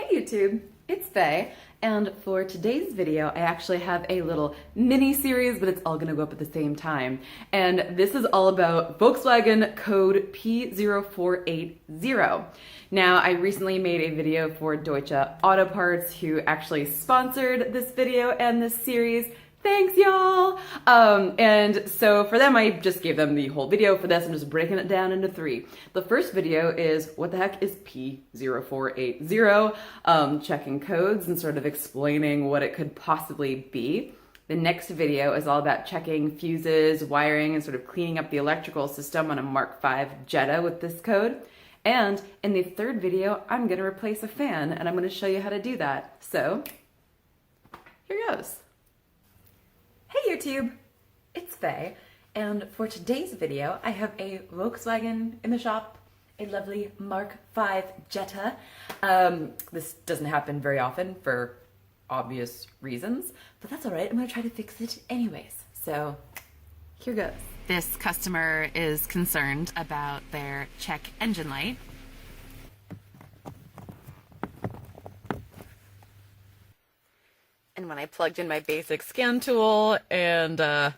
Hey YouTube, it's Faye, and for today's video I actually have a little mini series, but it's all gonna go up at the same time. And this is all about Volkswagen code P0480. Now, I recently made a video for Deutsche Auto Parts, who actually sponsored this video and this series. Thanks, y'all! And so for them, I just gave them the whole video. For this, I'm just breaking it down into three. The first video is, what the heck is P0480? Checking codes and sort of explaining what it could possibly be. The next video is all about checking fuses, wiring, and sort of cleaning up the electrical system on a Mk5 Jetta with this code. And in the third video, I'm gonna replace a fan, and I'm gonna show you how to do that. So, here goes. Hey YouTube, it's Faye, and for today's video I have a Volkswagen in the shop, a lovely Mk5 Jetta. This doesn't happen very often for obvious reasons, but that's alright, I'm going to try to fix it anyways. So, here goes. This customer is concerned about their check engine light. And when I plugged in my basic scan tool and, I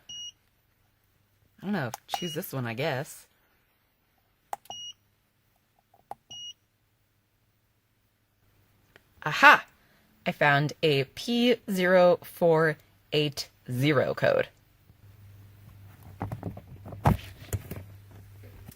don't know, choose this one, I guess. Aha! I found a P0480 code.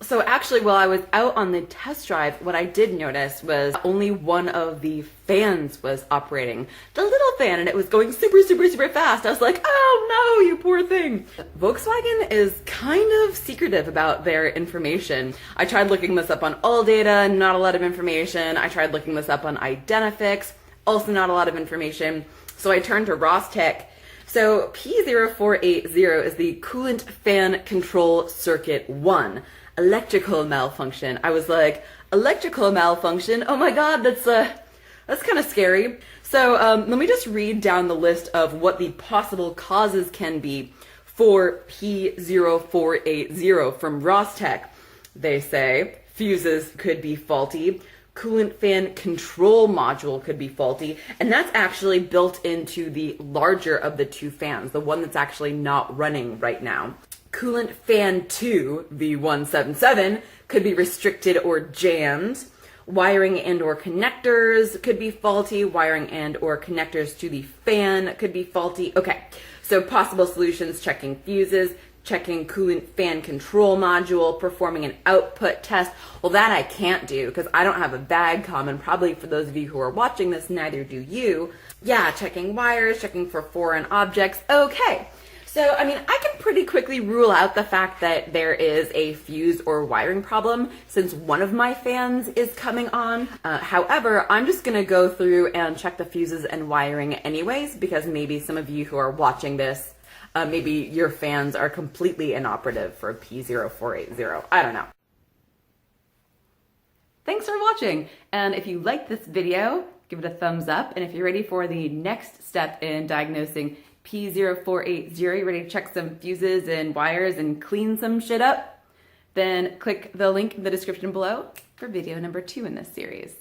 So actually, while I was out on the test drive, what I did notice was only one of the fans was operating. The little fan, and it was going super, super, super fast. I was like, oh no, you poor thing. Volkswagen is kind of secretive about their information. I tried looking this up on ALLDATA, not a lot of information. I tried looking this up on Identifix, also not a lot of information. So I turned to Rostec. So P0480 is the coolant fan control circuit 1. Electrical malfunction. I was like, electrical malfunction? Oh my god, that's kind of scary. So let me just read down the list of what the possible causes can be for P0480 from Rostec. They say fuses could be faulty, coolant fan control module could be faulty, and that's actually built into the larger of the two fans, the one that's actually not running right now. Coolant fan 2, V177, could be restricted or jammed. Wiring and or connectors could be faulty. Wiring and or connectors to the fan could be faulty. Okay, so possible solutions: checking fuses, checking coolant fan control module, performing an output test. Well, that I can't do because I don't have a bag com, and probably for those of you who are watching this, neither do you. Yeah, checking wires, checking for foreign objects. Okay. So, I mean, I can pretty quickly rule out the fact that there is a fuse or wiring problem since one of my fans is coming on. However, I'm just going to go through and check the fuses and wiring anyways, because maybe some of you who are watching this, maybe your fans are completely inoperative for P0480. I don't know. Thanks for watching, and if you liked this video, give it a thumbs up, and if you're ready for the next step in diagnosing P0480, you ready to check some fuses and wires and clean some shit up? Then click the link in the description below for video number 2 in this series.